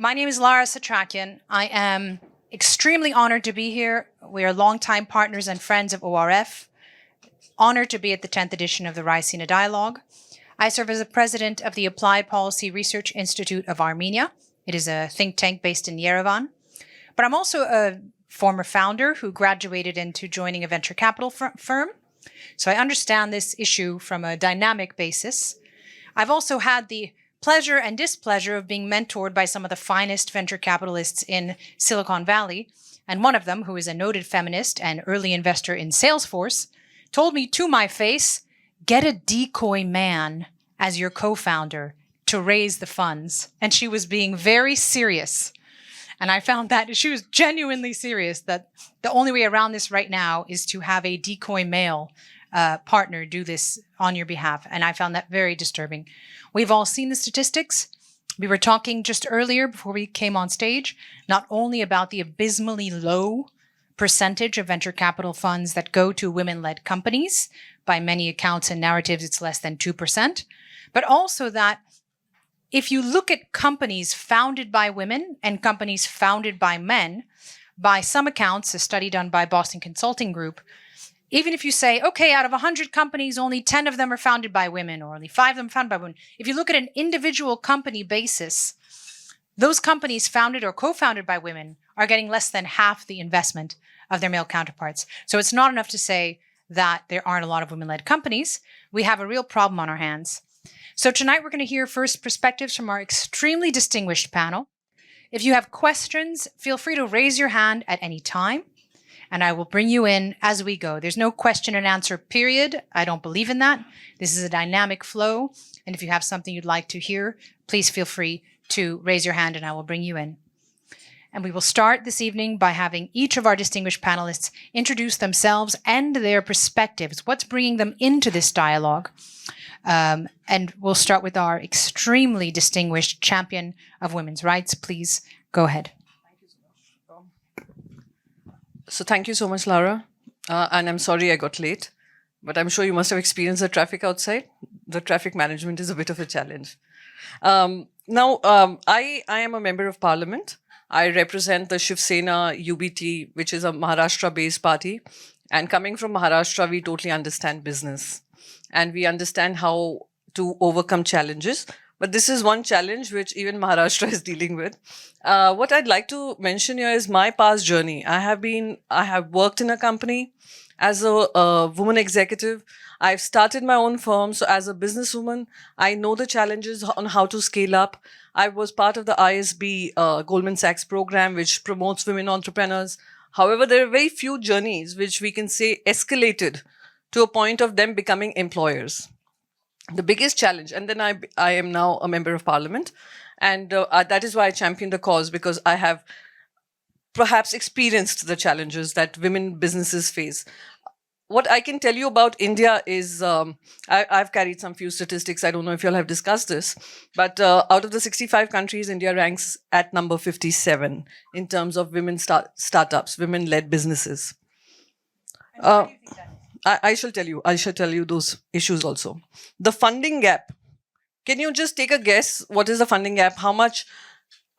My name is Lara Satrakian. I am extremely honored to be here. We are longtime partners and friends of ORF. Honored to be at the 10th edition of the Raisina Dialogue. I serve as the president of the Applied Policy Research Institute of Armenia. It is a think tank based in Yerevan. But I'm also a former founder who graduated into joining a venture capital firm. So I understand this issue from a dynamic basis. I've also had the pleasure and displeasure of being mentored by some of the finest venture capitalists in Silicon Valley. And one of them, who is a noted feminist and early investor in Salesforce, told me to my face, get a decoy man as your co-founder to raise the funds. And she was being very serious. And I found that she was genuinely serious, that the only way around this right now is to have a decoy male partner do this on your behalf. And I found that very disturbing. We've all seen the statistics. We were talking just earlier before we came on stage, not only about the abysmally low percentage of venture capital funds that go to women-led companies. By many accounts and narratives, it's less than 2%, but also that if you look at companies founded by women and companies founded by men, by some accounts, a study done by Boston Consulting Group, even if you say, okay, out of 100 companies, only 10 of them are founded by women, or only 5 of them are founded by women. If you look at an individual company basis, those companies founded or co-founded by women are getting less than half the investment of their male counterparts. So it's not enough to say that there aren't a lot of women-led companies. We have a real problem on our hands. So tonight we're going to hear first perspectives from our extremely distinguished panel. If you have questions, feel free to raise your hand at any time, and I will bring you in as we go. There's no question and answer period. I don't believe in that. This is a dynamic flow, and if you have something you'd like to hear, please feel free to raise your hand and I will bring you in. And we will start this evening by having each of our distinguished panelists introduce themselves and their perspectives. What's bringing them into this dialogue? And we'll start with our extremely distinguished champion of women's rights. Please go ahead. So thank you so much, Lara. And I'm sorry I got late, but I'm sure you must have experienced the traffic outside. The traffic management is a bit of a challenge. I am a member of parliament. I represent the Shiv Sena UBT, which is a Maharashtra-based party. And coming from Maharashtra, we totally understand business. And we understand how to overcome challenges. But this is one challenge which even Maharashtra is dealing with. What I'd like to mention here is my past journey. I have worked in a company as a woman executive. I've started my own firm. So as a businesswoman, I know the challenges on how to scale up. I was part of the ISB Goldman Sachs program, which promotes women entrepreneurs. However, there are very few journeys which we can say escalated to a point of them becoming employers. The biggest challenge, and then I am now a member of parliament, and that is why I champion the cause, because I have perhaps experienced the challenges that women businesses face. What I can tell you about India is, I've carried some few statistics. I don't know if you all have discussed this, but out of the 65 countries, India ranks at number 57 in terms of women startups, women-led businesses. I shall tell you those issues also. The funding gap. Can you just take a guess? What is the funding gap? How much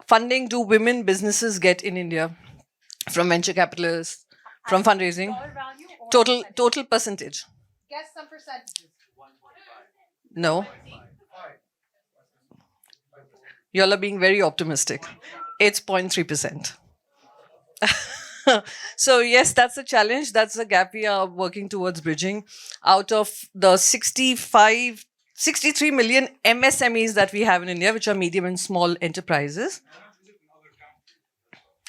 funding do women businesses get in India from venture capitalists, from fundraising? Total percentage. Guess some percentages. No. You all are being very optimistic. It's 0.3%. So yes, that's a challenge. That's a gap we are working towards bridging. Out of the 63 million MSMEs that we have in India, which are medium and small enterprises.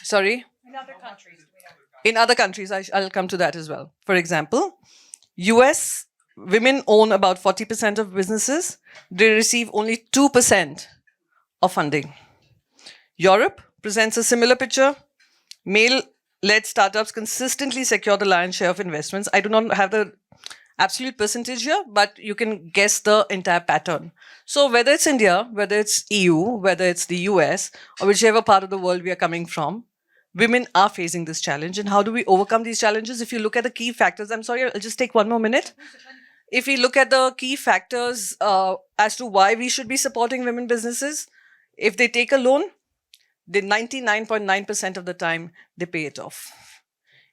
Sorry? In other countries. In other countries, I'll come to that as well. For example, US, women own about 40% of businesses. They receive only 2% of funding. Europe presents a similar picture. Male-led startups consistently secure the lion's share of investments. I do not have the absolute percentage here, but you can guess the entire pattern. So whether it's India, whether it's EU, whether it's the US, or whichever part of the world we are coming from, women are facing this challenge. And how do we overcome these challenges? If you look at the key factors, I'm sorry, I'll just take one more minute. If we look at the key factors as to why we should be supporting women businesses, if they take a loan, they 99.9% of the time, they pay it off.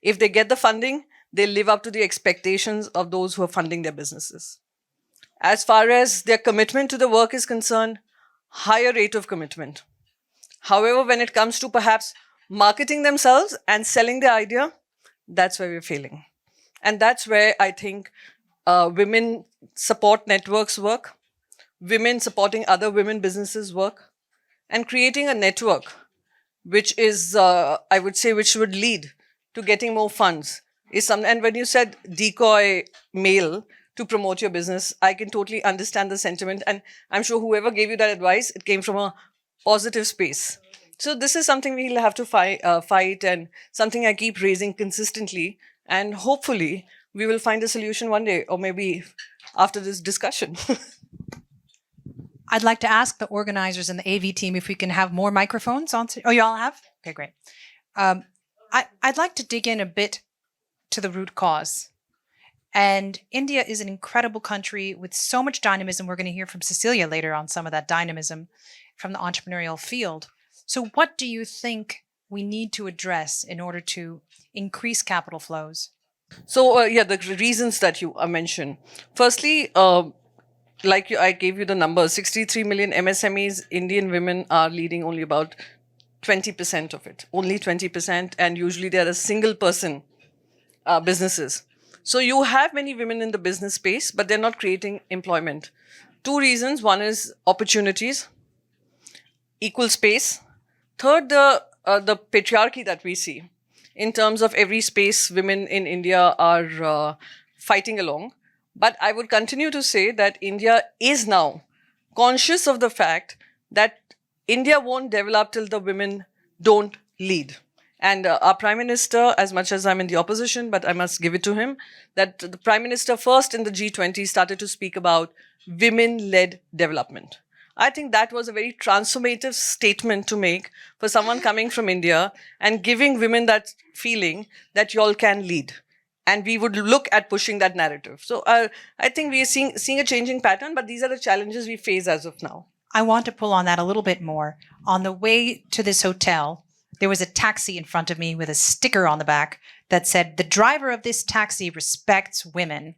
If they get the funding, they live up to the expectations of those who are funding their businesses. As far as their commitment to the work is concerned, higher rate of commitment. However, when it comes to perhaps marketing themselves and selling the idea, that's where we're failing. And that's where I think women support networks work, women supporting other women businesses work, and creating a network which is, I would say, which would lead to getting more funds. And when you said decoy mail to promote your business, I can totally understand the sentiment. And I'm sure whoever gave you that advice, it came from a positive space. So this is something we'll have to fight, and something I keep raising consistently. And hopefully we will find a solution one day, or maybe after this discussion. I'd like to ask the organizers and the AV team if we can have more microphones on. Oh, you all have? Okay, great. I'd like to dig in a bit to the root cause. And India is an incredible country with so much dynamism. We're going to hear from Cecilia later on some of that dynamism from the entrepreneurial field. So what do you think we need to address in order to increase capital flows? So, the reasons that you mentioned. Firstly, I gave you the numbers, 63 million MSMEs, Indian women are leading only about 20% of it, only 20%, and usually they are a single person businesses. So you have many women in the business space, but they're not creating employment. Two reasons. One is opportunities, equal space. Third, the patriarchy that we see. In terms of every space, women in India are fighting along. But I would continue to say that India is now conscious of the fact that India won't develop till the women don't lead. And our Prime Minister, as much as I'm in the opposition, but I must give it to him, that the Prime Minister first in the G20 started to speak about women-led development. I think that was a very transformative statement to make for someone coming from India and giving women that feeling that y'all can lead. And we would look at pushing that narrative. So I think we are seeing a changing pattern, but these are the challenges we face as of now. I want to pull on that a little bit more. On the way to this hotel, there was a taxi in front of me with a sticker on the back that said, "The driver of this taxi respects women."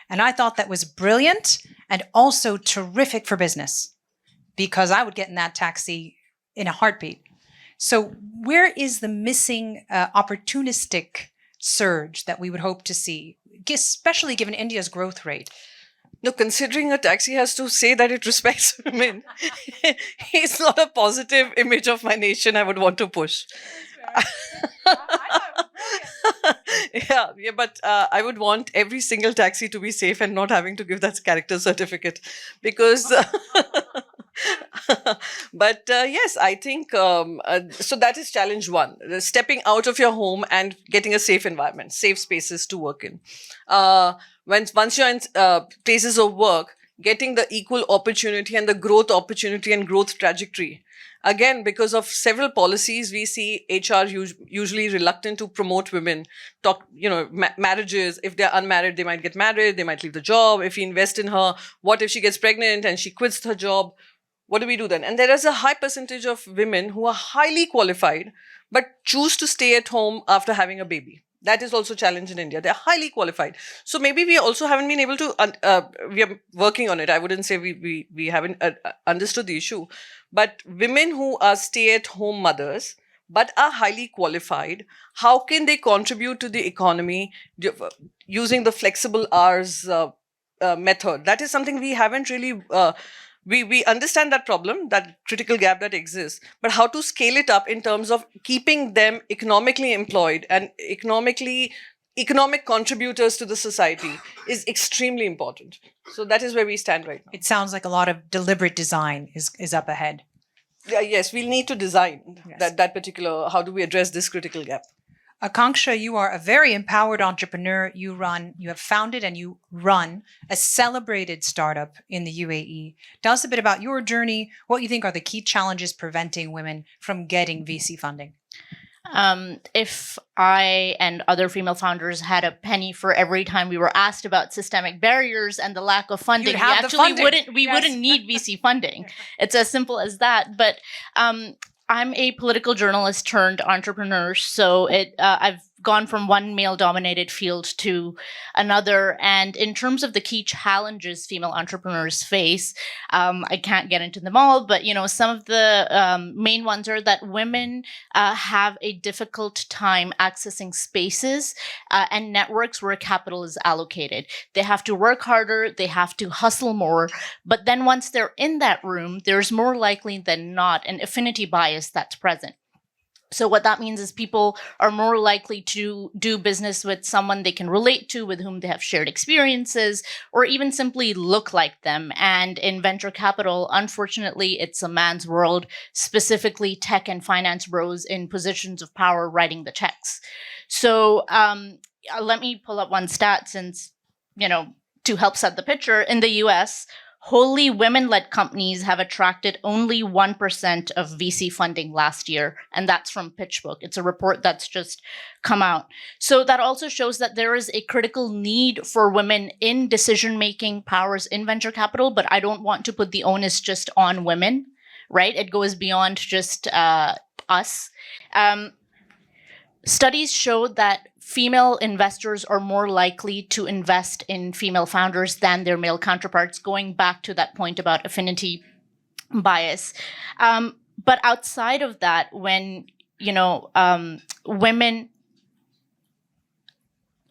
And I thought that was brilliant and also terrific for business, because I would get in that taxi in a heartbeat. So where is the missing opportunistic surge that we would hope to see, especially given India's growth rate? No, considering a taxi has to say that it respects women, it's not a positive image of my nation I would want to push. Yeah, but I would want every single taxi to be safe and not having to give that character certificate, because but yes, I think so that is challenge one, stepping out of your home and getting a safe environment, safe spaces to work in. Once you're in places of work, getting the equal opportunity and the growth opportunity and growth trajectory. Again, because of several policies, we see HR usually reluctant to promote women. Marriages, if they're unmarried, they might get married, they might leave the job. If we invest in her, what if she gets pregnant and she quits her job? What do we do then? And there is a high percentage of women who are highly qualified, but choose to stay at home after having a baby. That is also a challenge in India. They're highly qualified. So maybe we also haven't been able to, we are working on it. I wouldn't say we haven't understood the issue. But women who are stay-at-home mothers, but are highly qualified, how can they contribute to the economy using the flexible hours method? That is something we haven't really... We understand that problem, that critical gap that exists, but how to scale it up in terms of keeping them economically employed and economic contributors to the society is extremely important. So that is where we stand right now. It sounds like a lot of deliberate design is up ahead. Yes, we'll need to design that particular, how do we address this critical gap? Akanksha, you are a very empowered entrepreneur. You have founded and you run a celebrated startup in the UAE. Tell us a bit about your journey, what you think are the key challenges preventing women from getting VC funding. If I and other female founders had a penny for every time we were asked about systemic barriers and the lack of funding, we wouldn't need VC funding. It's as simple as that. But I'm a political journalist turned entrepreneur. So I've gone from one male-dominated field to another. And in terms of the key challenges female entrepreneurs face, I can't get into them all, but some of the main ones are that women have a difficult time accessing spaces and networks where capital is allocated. They have to work harder, they have to hustle more, but then once they're in that room, there's more likely than not an affinity bias that's present. So what that means is people are more likely to do business with someone they can relate to, with whom they have shared experiences, or even simply look like them. And in venture capital, unfortunately, it's a man's world, specifically tech and finance bros in positions of power writing the checks. So let me pull up one stat since, to help set the picture. In the US, wholly women-led companies have attracted only 1% of VC funding last year, and that's from PitchBook. It's a report that's just come out. So that also shows that there is a critical need for women in decision-making powers in venture capital, but I don't want to put the onus just on women, right? It goes beyond just us. Studies show that female investors are more likely to invest in female founders than their male counterparts, going back to that point about affinity bias. But outside of that, when,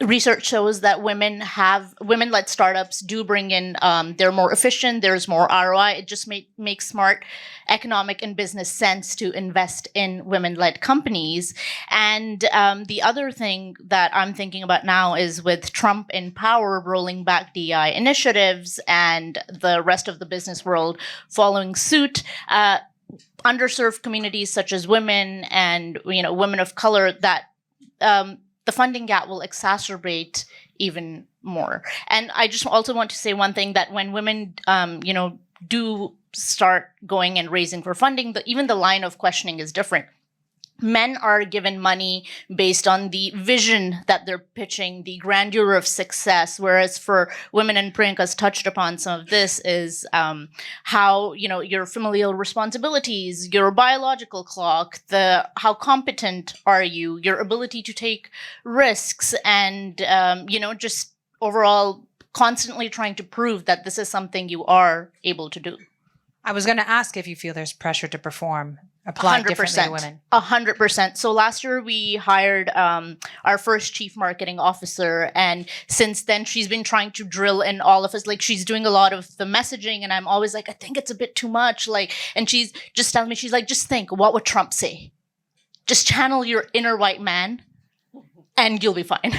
research shows that women-led startups do bring in, they're more efficient, there's more ROI. It just makes smart economic and business sense to invest in women-led companies. And the other thing that I'm thinking about now is with Trump in power, rolling back DEI initiatives and the rest of the business world following suit, underserved communities such as women and women of color, that the funding gap will exacerbate even more. And I just also want to say one thing, that when women, do start going and raising for funding, even the line of questioning is different. Men are given money based on the vision that they're pitching, the grandeur of success, whereas for women, and Priyanka's touched upon some of this, is how, your familial responsibilities, your biological clock, how competent are you, your ability to take risks, and, just overall constantly trying to prove that this is something you are able to do. I was going to ask if you feel there's pressure to perform applied differently to women. 100%. So last year we hired our first chief marketing officer, and since then she's been trying to drill in all of us. Like, she's doing a lot of the messaging, and I'm always like, I think it's a bit too much. And she's just telling me, she's like, just think, what would Trump say? Just channel your inner white man, and you'll be fine.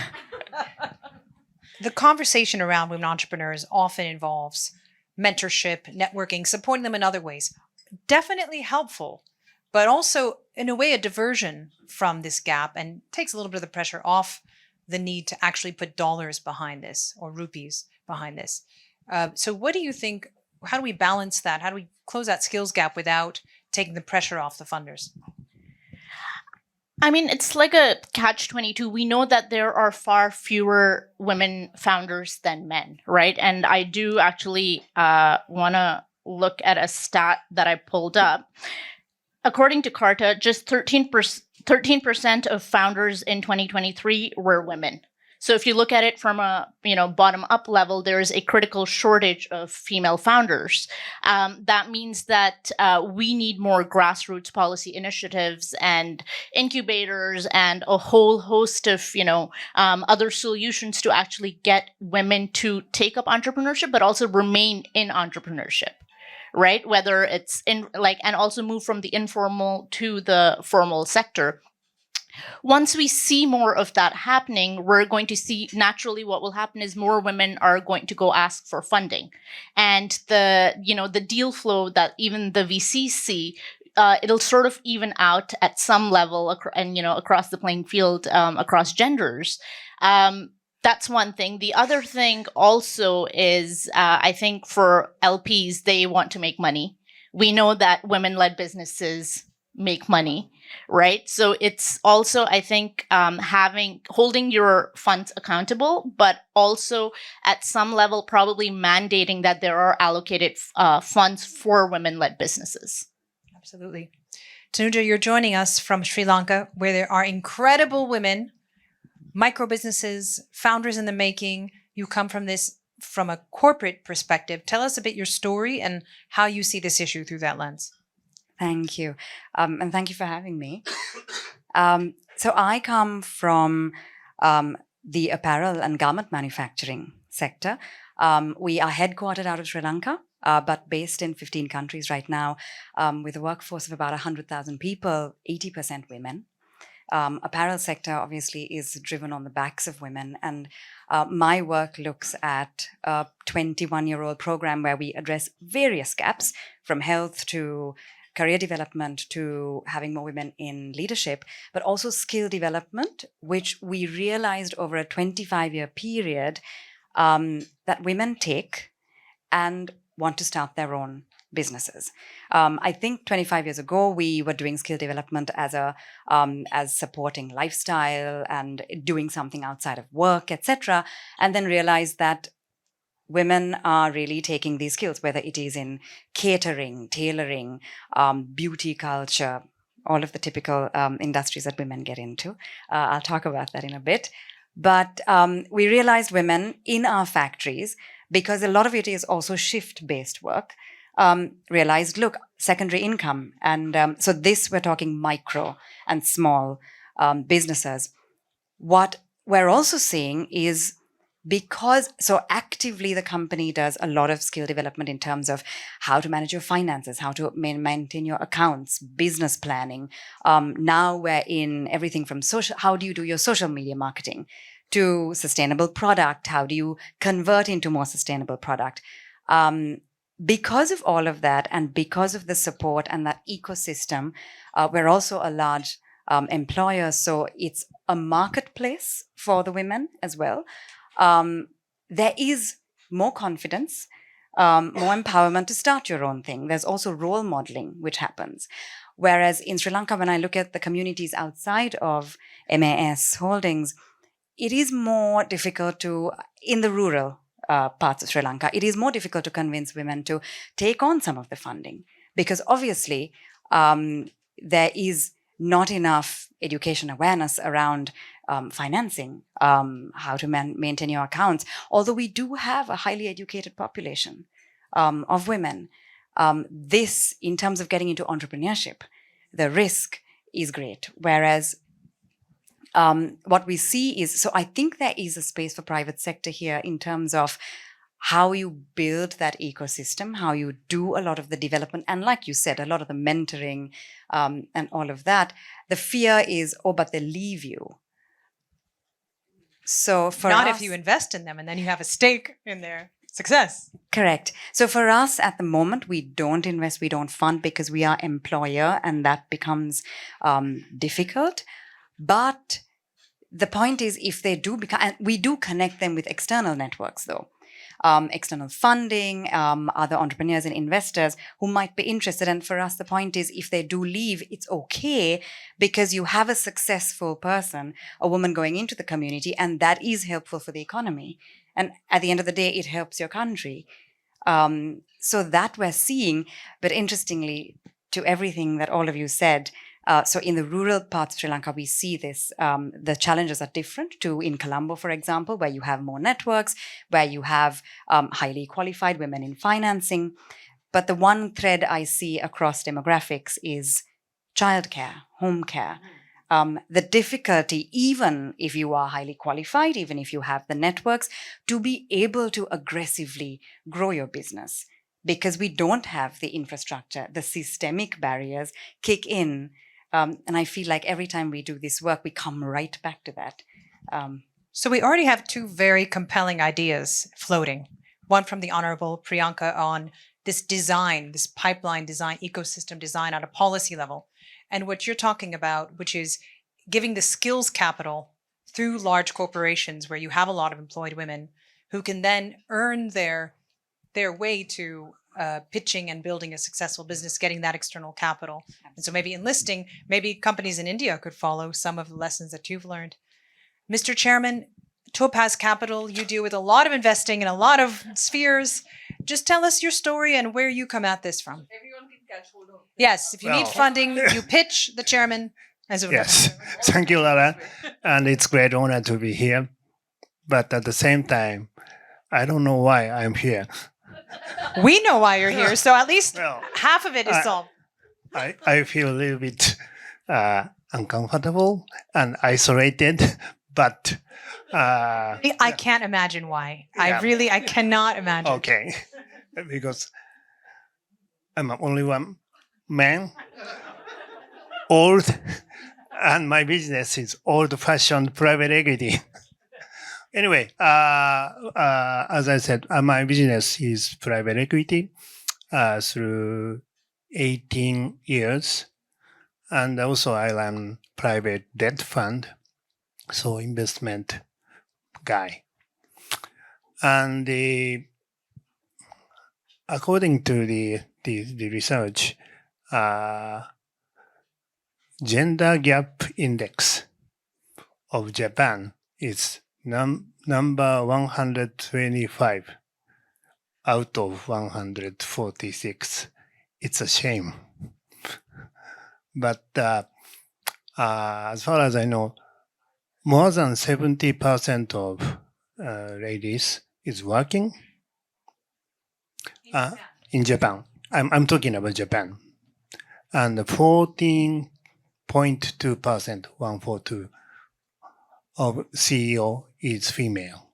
The conversation around women entrepreneurs often involves mentorship, networking, supporting them in other ways. Definitely helpful, but also in a way a diversion from this gap, and takes a little bit of the pressure off the need to actually put dollars behind this, or rupees behind this. So what do you think, how do we balance that? How do we close that skills gap without taking the pressure off the funders? I mean, it's like a catch-22. We know that there are far fewer women founders than men, right? And I do actually want to look at a stat that I pulled up. According to Carta, just 13% of founders in 2023 were women. So if you look at it from a bottom-up level, there is a critical shortage of female founders. That means that we need more grassroots policy initiatives and incubators and a whole host of other solutions to actually get women to take up entrepreneurship, but also remain in entrepreneurship. Right? Whether it's and also move from the informal to the formal sector. Once we see more of that happening, we're going to see naturally what will happen is more women are going to go ask for funding. And the deal flow that even the VCs see, it'll sort of even out at some level across the playing field, across genders. That's one thing. The other thing also is, I think for LPs, they want to make money. We know that women-led businesses make money, right? So it's also, I think, holding your funds accountable, but also at some level probably mandating that there are allocated funds for women-led businesses. Absolutely. Tanuja, you're joining us from Sri Lanka, where there are incredible women, micro businesses, founders in the making. You come from this from a corporate perspective. Tell us a bit your story and how you see this issue through that lens. Thank you. And thank you for having me. So I come from the apparel and garment manufacturing sector. We are headquartered out of Sri Lanka, but based in 15 countries right now, with a workforce of about 100,000 people, 80% women. Apparel sector obviously is driven on the backs of women, and my work looks at a 21-year-old program where we address various gaps, from health to career development to having more women in leadership, but also skill development, which we realized over a 25-year period that women take and want to start their own businesses. I think 25 years ago, we were doing skill development as supporting lifestyle and doing something outside of work, etc., and then realized that women are really taking these skills, whether it is in catering, tailoring, beauty culture, all of the typical industries that women get into. I'll talk about that in a bit. But we realized women in our factories, because a lot of it is also shift-based work, realized, look, secondary income. And so this, we're talking micro and small businesses. What we're also seeing is, because so actively the company does a lot of skill development in terms of how to manage your finances, how to maintain your accounts, business planning. Now we're in everything from social, how do you do your social media marketing, to sustainable product, how do you convert into more sustainable product. Because of all of that, and because of the support and that ecosystem, we're also a large employer, so it's a marketplace for the women as well. There is more confidence, more empowerment to start your own thing. There's also role modeling, which happens. Whereas in Sri Lanka, when I look at the communities outside of MAS holdings, it is more difficult to, in the rural parts of Sri Lanka, it is more difficult to convince women to take on some of the funding, because obviously there is not enough education awareness around financing, how to maintain your accounts. Although we do have a highly educated population of women, this, in terms of getting into entrepreneurship, the risk is great. Whereas what we see is, so I think there is a space for private sector here in terms of how you build that ecosystem, how you do a lot of the development, and like you said, a lot of the mentoring and all of that. The fear is, oh, but they leave you. So for Not us, if you invest in them and then you have a stake in their success. correct. So for us at the moment, we don't invest, we don't fund, because we are employer, and that becomes difficult. But the point is, if they do become, and we do connect them with external networks though, external funding, other entrepreneurs and investors who might be interested. And for us, the point is, if they do leave, it's okay, because you have a successful person, a woman going into the community, and that is helpful for the economy. And at the end of the day, it helps your country. So that we're seeing. But interestingly, to everything that all of you said, so in the rural parts of Sri Lanka, we see this, the challenges are different to in Colombo, for example, where you have more networks, where you have highly qualified women in financing. But the one thread I see across demographics is childcare, home care. The difficulty, even if you are highly qualified, even if you have the networks, to be able to aggressively grow your business, because we don't have the infrastructure, the systemic barriers kick in. And I feel like every time we do this work, we come right back to that. So we already have two very compelling ideas floating. One from the Honorable Priyanka on this design, this pipeline design, ecosystem design at a policy level. And what you're talking about, which is giving the skills capital through large corporations where you have a lot of employed women who can then earn their way to pitching and building a successful business, getting that external capital. And so maybe enlisting, maybe companies in India could follow some of the lessons that you've learned. Mr. Chairman, Topaz Capital, you deal with a lot of investing in a lot of spheres. Just tell us your story and where you come at this from. Everyone can Yes, if you need Well- funding, you pitch the chairman as a Yes, thank you, Lara. And it's great honor to be here. But at the same time, I don't know why I'm here. We know why you're here, so at least Well, half of it is solved. I feel a little bit uncomfortable and isolated, but I can't imagine why. Yeah. I cannot imagine. okay, because I'm only one man, old, and my business is old-fashioned private equity. Anyway, as I said, my business is private equity through 18 years. And also I run private debt fund, so investment guy. And according to the research, gender gap index of Japan is number 125 out of 146. It's a shame. But as far as I know, more than 70% of ladies is working in Japan. I'm talking about Japan. And 14.2%, 142, of CEO is female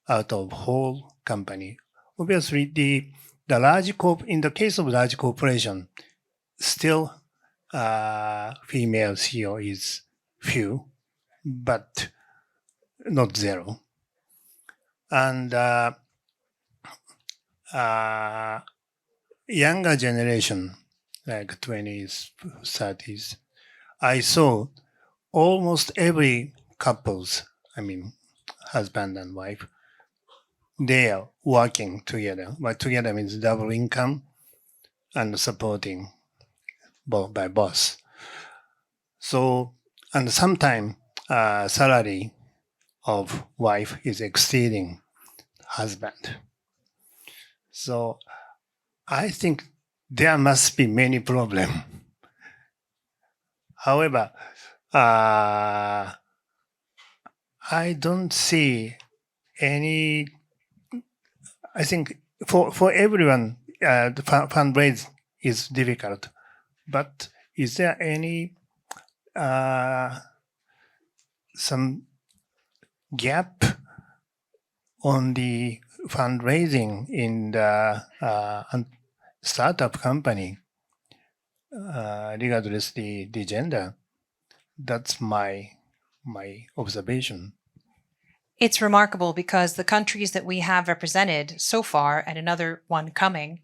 out of whole company. Obviously, the large in the case of large corporation, still female CEO is few, but not zero. And younger generation, like 20s, 30s, I saw almost every couples, I mean, husband and wife, they are working together. But together means double income and supporting by boss. So, and sometimes salary of wife is exceeding husband. So I think there must be many problems. However, I don't see any. I think for everyone, the fundraise is difficult. But is there any some gap on the fundraising in the startup company, regardless the gender? That's my observation. It's remarkable because the countries that we have represented so far, and another one coming,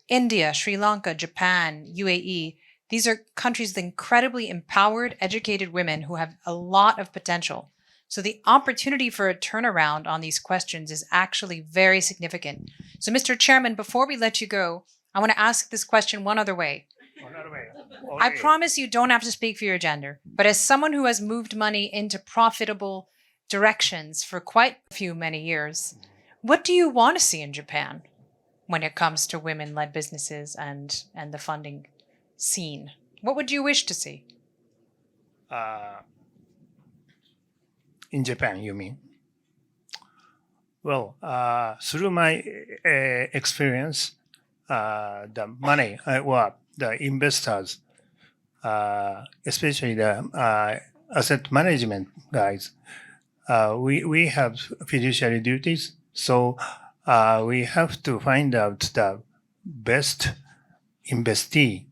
India, Sri Lanka, Japan, UAE, these are countries with incredibly empowered, educated women who have a lot of potential. So the opportunity for a turnaround on these questions is actually very significant. So, Mr. Chairman, before we let you go, I want to ask this question one other way. I promise you don't have to speak for your gender, but as someone who has moved money into profitable directions for quite a few many years, what do you want to see in Japan when it comes to women-led businesses and the funding scene? What would you wish to see? In Japan, you mean? Well, through my experience, the money, the investors, especially the asset management guys, we have fiduciary duties. So we have to find out the best investee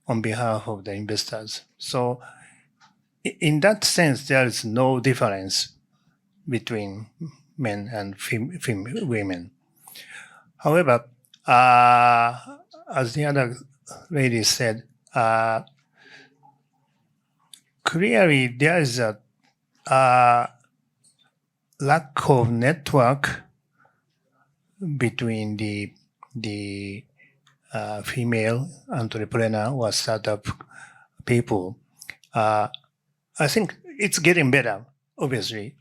on behalf of the investors. So in that sense, there is no difference between men and women. However, as the other lady said, clearly there is a lack of network between the female entrepreneur or startup people. I think it's getting better, obviously.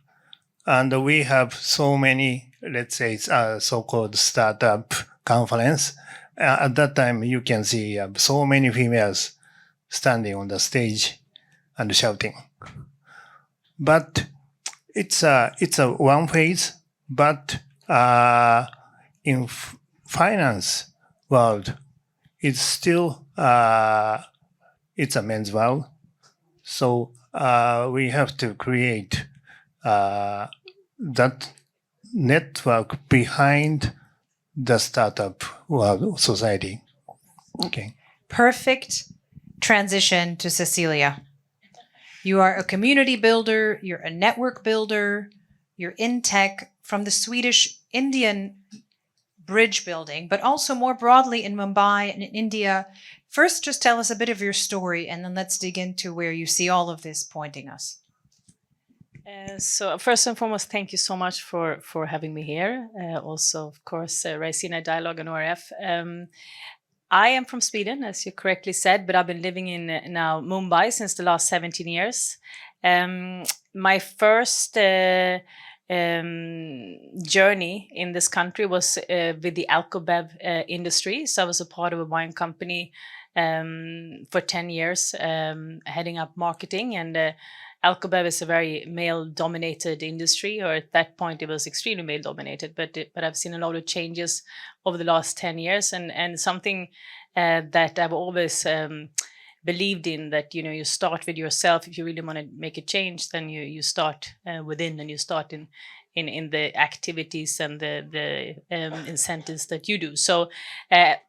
And we have so many, let's say, so-called startup conference at that time, you can see so many females standing on the stage and shouting. But it's a one phase. But in finance world, it's still it's a men's world. So we have to create that network behind the startup world society. Okay. Perfect transition to Cecilia. You are a community builder, you're a network builder, you're in tech from the Swedish Indian bridge building, but also more broadly in Mumbai and in India. First, just tell us a bit of your story, and then let's dig into where you see all of this pointing us. So first and foremost, thank you so much for having me here. Also, of course, Raisina Dialogue and ORF. I am from Sweden, as you correctly said, but I've been living in now Mumbai since the last 17 years. My first journey in this country was with the alcobev industry. So I was a part of a wine company for 10 years, heading up marketing, and alcobev is a very male-dominated industry, or at that point it was extremely male-dominated. But I've seen a lot of changes over the last 10 years, and something that I've always believed in, that you start with yourself. If you really want to make a change, then you start within, and you start in the activities and the incentives that you do. So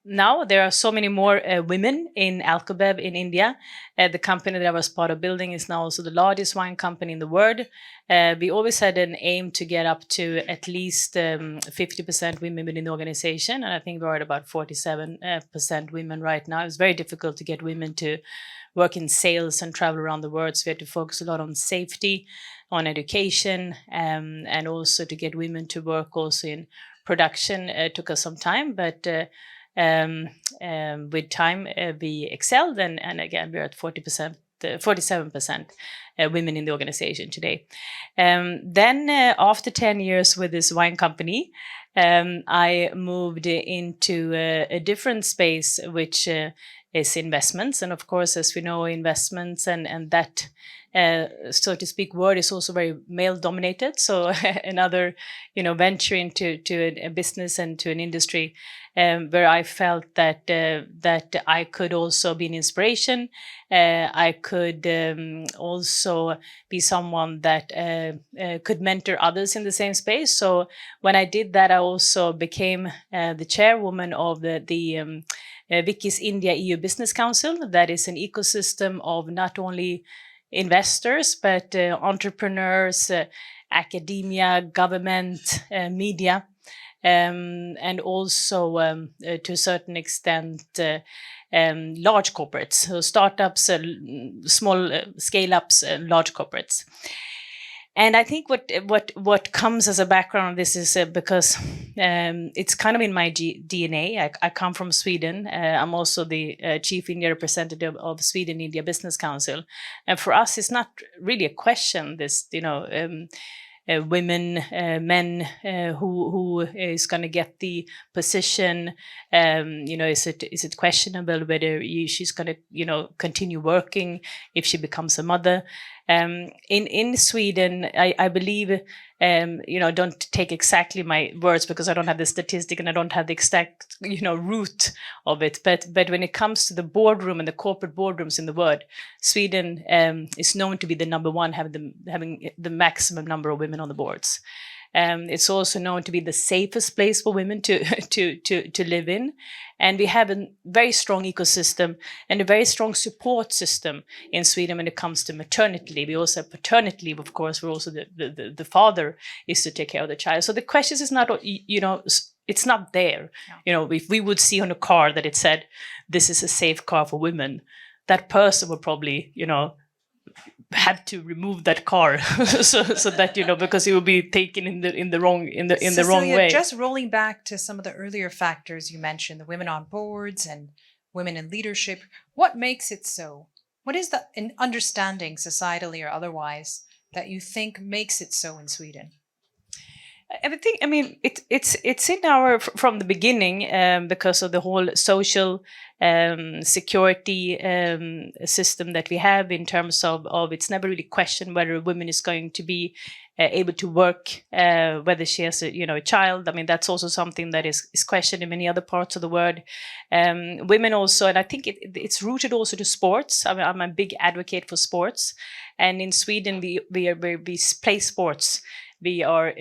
now there are so many more women in alcobev in India. The company that I was part of building is now also the largest wine company in the world. We always had an aim to get up to at least 50% women within the organization, and I think we're at about 47% women right now. It's very difficult to get women to work in sales and travel around the world, so we had to focus a lot on safety, on education, and also to get women to work also in production. It took us some time, but with time we excelled, and again we're at 47% women in the organization today. Then after 10 years with this wine company, I moved into a different space, which is investments. And of course, as we know, investments and that so to speak word is also very male dominated. So another venture into a business and to an industry where I felt that I could also be an inspiration. I could also be someone that could mentor others in the same space. So when I did that, I also became the chairwoman of the Vicky's India EU Business Council. That is an ecosystem of not only investors, but entrepreneurs, academia, government, media, and also to a certain extent large corporates, so startups, small scale-ups, large corporates. And I think what comes as a background of this is because it's kind of in my DNA. I come from Sweden. I'm also the chief India representative of Sweden India Business Council, and for us, it's not really a question. This, women, men, who is going to get the position? Is it questionable whether she's going to continue working if she becomes a mother? In Sweden, I believe, don't take exactly my words because I don't have the statistic and I don't have the exact, root of it. But when it comes to the boardroom and the corporate boardrooms in the world, Sweden is known to be the number one, having the maximum number of women on the boards. It's also known to be the safest place for women to live in. And we have a very strong ecosystem and a very strong support system in Sweden when it comes to maternity leave. We also have paternity leave, of course, where also the father is to take care of the child. So the question is not, it's not there. Yeah. If we would see on a car that it said, this is a safe car for women, that person would probably, had to remove that car so that because it will be taken in the wrong way. Just rolling back to some of the earlier factors you mentioned, the women on boards and women in leadership, what makes it so? What is the understanding, societally or otherwise, that you think makes it so in Sweden? I think, I mean, it's in our from the beginning, because of the whole social security system that we have, in terms of it's never really questioned whether a woman is going to be able to work, whether she has a child. I mean, that's also something that is questioned in many other parts of the world. Women also, and I think it's rooted also to sports. I mean, I'm a big advocate for sports, and in Sweden we play sports. We are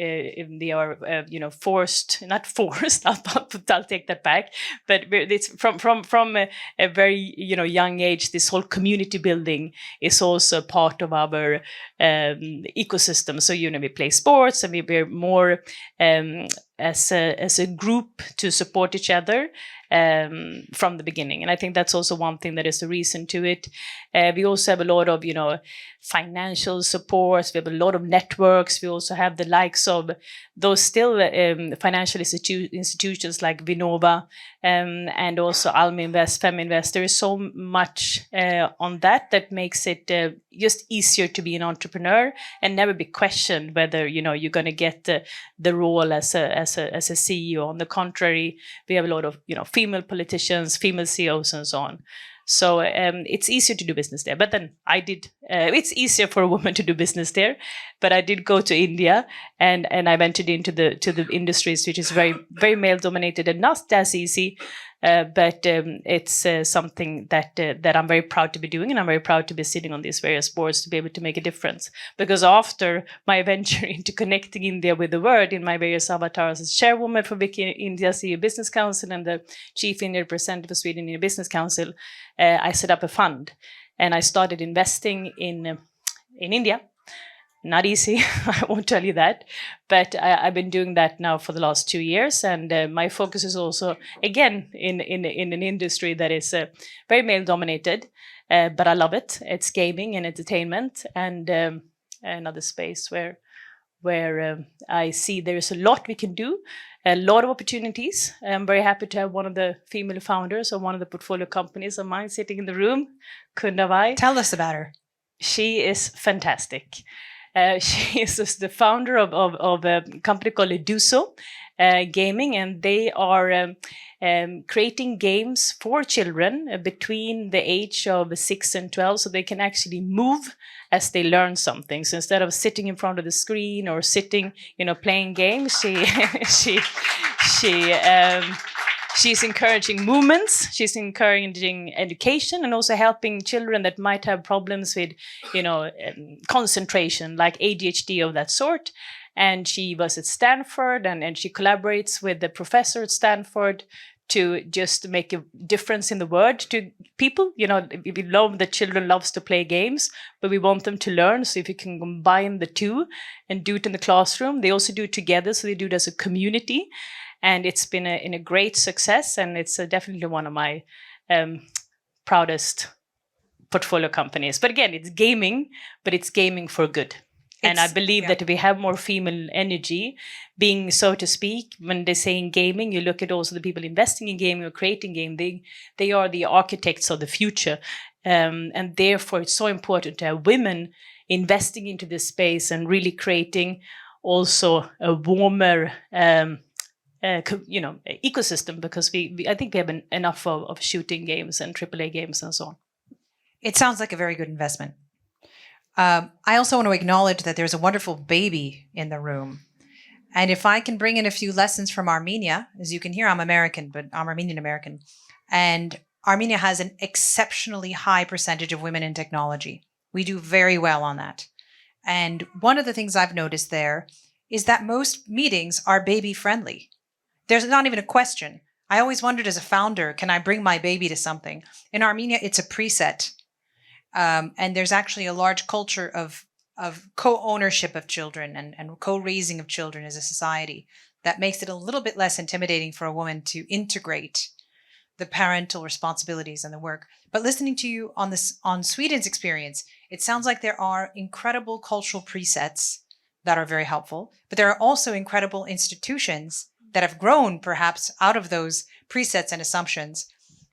forced, not forced. I'll take that back. But it's from a very young age. This whole community building is also part of our ecosystem. So we play sports, and we're more as a group to support each other from the beginning. And I think that's also one thing that is the reason to it. We also have a lot of financial supports. We have a lot of networks. We also have the likes of those still financial institutions like Vinnova, and also Almi Invest, Feminvest. There is so much on that makes it just easier to be an entrepreneur and never be questioned whether you're going to get the role as a CEO. On the contrary, we have a lot of female politicians, female CEOs, and so on. So it's easier to do business there. But then it's easier for a woman to do business there. But I did go to India, and I entered into the industries, which is very, very male dominated and not as easy. But it's something that I'm very proud to be doing, and I'm very proud to be sitting on these various boards to be able to make a difference. Because after my venture into connecting India with the world in my various avatars as chairwoman for Wiki India CEO Business Council and the chief India representative for Sweden India Business Council, I set up a fund, and I started investing in India. Not easy, I won't tell you that, but I've been doing that now for the last 2 years, and my focus is also, again, in an industry that is very male-dominated, but I love it. It's gaming and entertainment, and another space where I see there is a lot we can do, a lot of opportunities. I'm very happy to have one of the female founders of one of the portfolio companies of mine sitting in the room, Kundavai. Tell us about her. She is fantastic. She is the founder of a company called Eduso Gaming, and they are creating games for children between the age of 6 and 12, so they can actually move as they learn something. So instead of sitting in front of the screen or sitting, playing games, she's encouraging movements, she's encouraging education, and also helping children that might have problems with, concentration, like ADHD of that sort. And she was at Stanford, and she collaborates with the professor at Stanford to just make a difference in the world to people. We love that children loves to play games, but we want them to learn. So if you can combine the two and do it in the classroom, they also do it together. So they do it as a community. And it's been a great success, and it's definitely one of my proudest portfolio companies. But again, it's gaming, but it's gaming for good. And I believe that if we have more female energy, being, so to speak, when they say in gaming, you look at also the people investing in gaming or creating game, they are the architects of the future. And therefore, it's so important to have women investing into this space and really creating also a warmer ecosystem, because I think we have enough of shooting games and AAA games and so on. It sounds like a very good investment. I also want to acknowledge that there's a wonderful baby in the room. And if I can bring in a few lessons from Armenia, as you can hear, I'm American, but I'm Armenian American. And Armenia has an exceptionally high percentage of women in technology. We do very well on that. And one of the things I've noticed there is that most meetings are baby friendly. There's not even a question. I always wondered as a founder, can I bring my baby to something? In Armenia, it's a preset. And there's actually a large culture of co-ownership of children and co-raising of children as a society that makes it a little bit less intimidating for a woman to integrate the parental responsibilities and the work. But listening to you on Sweden's experience, it sounds like there are incredible cultural presets that are very helpful, but there are also incredible institutions that have grown perhaps out of those presets and assumptions.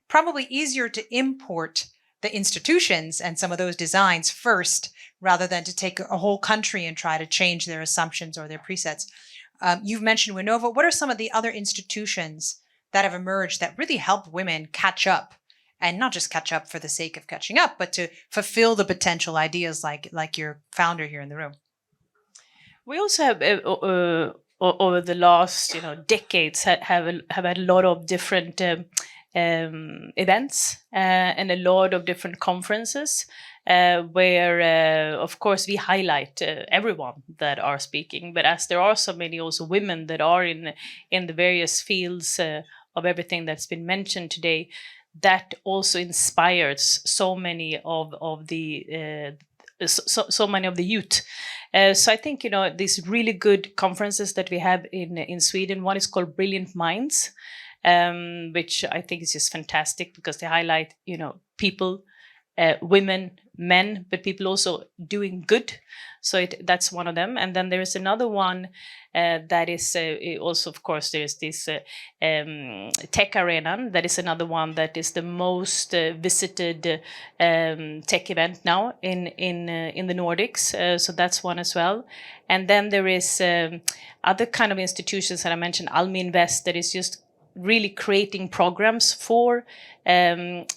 Probably easier to import the institutions and some of those designs first, rather than to take a whole country and try to change their assumptions or their presets. You've mentioned Winova. What are some of the other institutions that have emerged that really help women catch up, and not just catch up for the sake of catching up, but to fulfill the potential ideas like your founder here in the room? We also have over the last decades have had a lot of different events and a lot of different conferences where of course we highlight everyone that are speaking, but as there are so many also women that are in the various fields of everything that's been mentioned today, that also inspires so many of the so many of the youth. So I think these really good conferences that we have in Sweden. One is called Brilliant Minds, which I think is just fantastic because they highlight people, women, men, but people also doing good. So that's one of them. And then there is another one that is also, of course, there's this tech arena. That is another one that is the most visited tech event now in the Nordics. So that's one as well. And then there is other kind of institutions that I mentioned, Almi Invest, that is just really creating programs for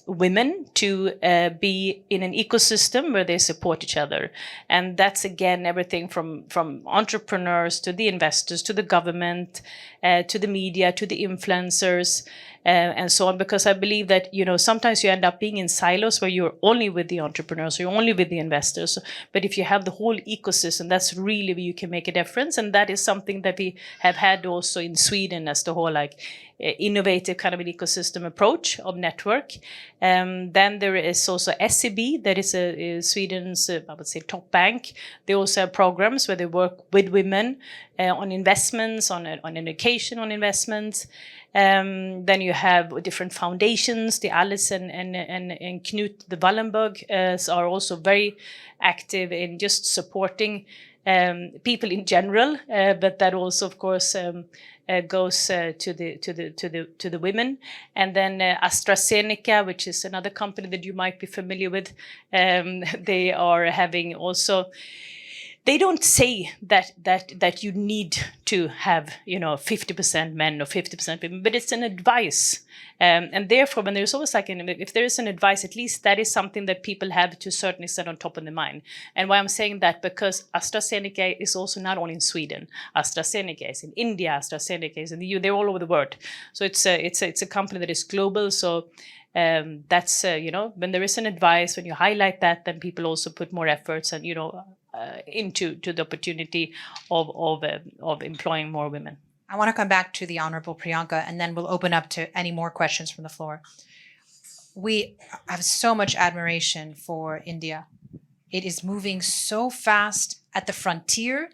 women to be in an ecosystem where they support each other. And that's, again, everything from entrepreneurs to the investors, to the government, to the media, to the influencers, and so on. Because I believe that, sometimes you end up being in silos where you're only with the entrepreneurs, or you're only with the investors. But if you have the whole ecosystem, that's really where you can make a difference. And that is something that we have had also in Sweden as the whole innovative kind of an ecosystem approach of network. Then there is also SEB, that is Sweden's, I would say, top bank. They also have programs where they work with women on investments, on education, on investments. Then you have different foundations. The Alice and Knut the Wallenberg are also very active in just supporting people in general, but that also, of course, goes to the women. And then AstraZeneca, which is another company that you might be familiar with, they are having also. They don't say that you need to have 50% men or 50% women, but it's an advice, and therefore when there's always if there is an advice, at least that is something that people have to a certain extent on top of their mind. And why I'm saying that, because AstraZeneca is also not only in Sweden. AstraZeneca is in India. AstraZeneca is in the EU. They're all over the world. So it's a company that is global. So. That's when there is an advice, when you highlight that, then people also put more efforts and into the opportunity of employing more women. I want to come back to the Honorable Priyanka, and then we'll open up to any more questions from the floor. We have so much admiration for India. It is moving so fast at the frontier,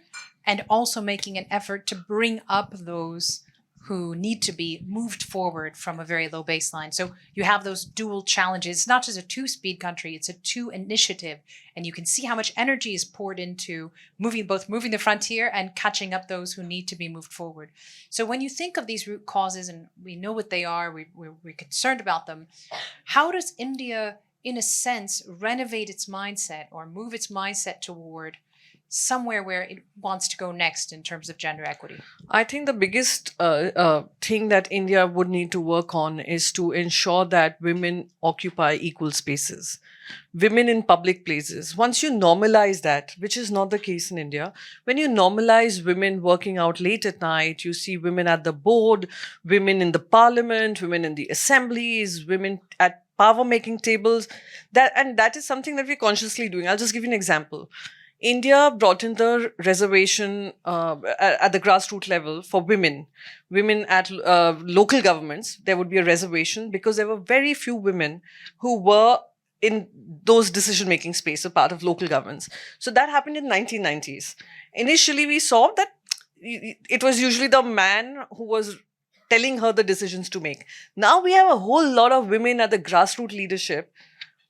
and also making an effort to bring up those who need to be moved forward from a very low baseline. So you have those dual challenges. It's not just a two-speed country, it's a two initiative. And you can see how much energy is poured into moving the frontier and catching up those who need to be moved forward. So when you think of these root causes, and we know what they are, we're concerned about them, how does India, in a sense, renovate its mindset or move its mindset toward somewhere where it wants to go next in terms of gender equity? I think the biggest thing that India would need to work on is to ensure that women occupy equal spaces. Women in public places. Once you normalize that, which is not the case in India, when you normalize women working out late at night, you see women at the board, women in the parliament, women in the assemblies, women at power-making tables. That is something that we're consciously doing. I'll just give you an example. India brought in the reservation at the grassroots level for women. Women at local governments, there would be a reservation because there were very few women who were in those decision-making space, a part of local governments. So that happened in 1990s. Initially, we saw that it was usually the man who was telling her the decisions to make. Now we have a whole lot of women at the grassroots leadership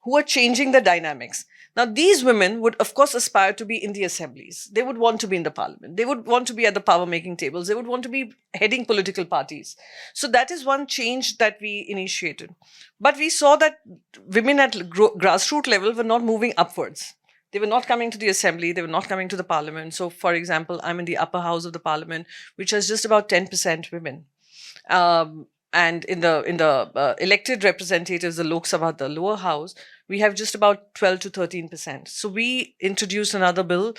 who are changing the dynamics. Now, these women would, of course, aspire to be in the assemblies. They would want to be in the parliament. They would want to be at the power-making tables. They would want to be heading political parties. So that is one change that we initiated. But we saw that women at grassroots level were not moving upwards. They were not coming to the assembly, they were not coming to the parliament. So, for example, I'm in the upper house of the parliament, which has just about 10% women. And in the elected representatives, the Lok Sabha, the lower house, we have just about 12 to 13%. So we introduced another bill,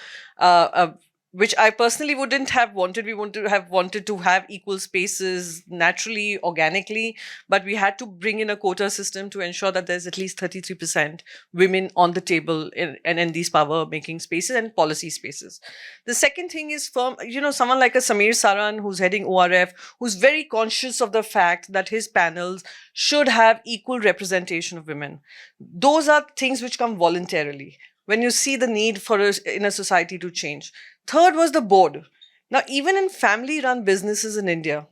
which I personally wouldn't have wanted. We would have wanted to have equal spaces naturally, organically, but we had to bring in a quota system to ensure that there's at least 33% women on the table in these power-making spaces and policy spaces. The second thing is someone like a Samir Saran, who's heading ORF, who's very conscious of the fact that his panels should have equal representation of women. Those are things which come voluntarily when you see the need for in a society to change. Third was the board. Now, even in family-run businesses in India,